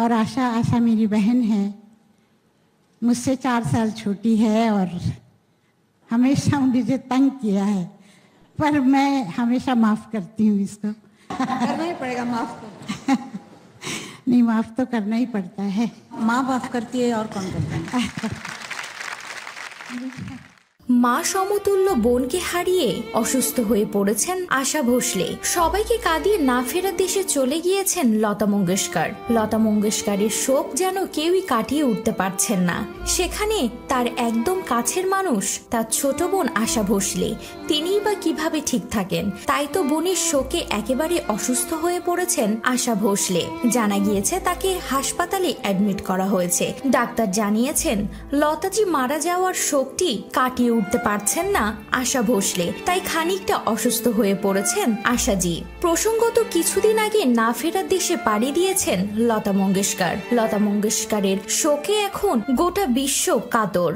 और आशा आशा मेरी बहन है, मुझसे 4 साल छोटी है और हमेशा मुझे तंग किया है, पर मैं हमेशा माफ़ करती हूँ इसको। करना ही पड़ेगा माफ़ तो। नहीं, माफ़ तो करना ही पड़ता है। माँ माफ़ करती है और कौन करता है? মা সমতুল্য বোনকে হারিয়ে অসুস্থ হয়ে পড়েছেন আশা ভোসলে। সবাইকে কাঁদিয়ে না ফেরার দেশে চলে গিয়েছেন লতা মঙ্গেশকর। লতা মঙ্গেশকরের শোক যেন কেউই কাটিয়ে উঠতে পারছেন না। সেখানে তার একদম কাছের মানুষ তার ছোট বোন আশা ভোসলে, তিনিই বা কিভাবে ঠিক থাকেন। তাই তো বোনের শোকে একেবারে অসুস্থ হয়ে পড়েছেন আশা ভোসলে। জানা গিয়েছে তাকে হাসপাতালে অ্যাডমিট করা হয়েছে। ডাক্তার জানিয়েছেন লতাজি মারা যাওয়ার শোকটি কাটিয়ে উঠতে পারছেন না আশা ভোসলে, তাই খানিকটা অসুস্থ হয়ে পড়েছেন আশাজি। প্রসঙ্গত কিছুদিন আগে না ফেরার দেশে পাড়ি দিয়েছেন লতা মঙ্গেশকর। লতা মঙ্গেশকরের শোকে এখন গোটা বিশ্ব কাতর।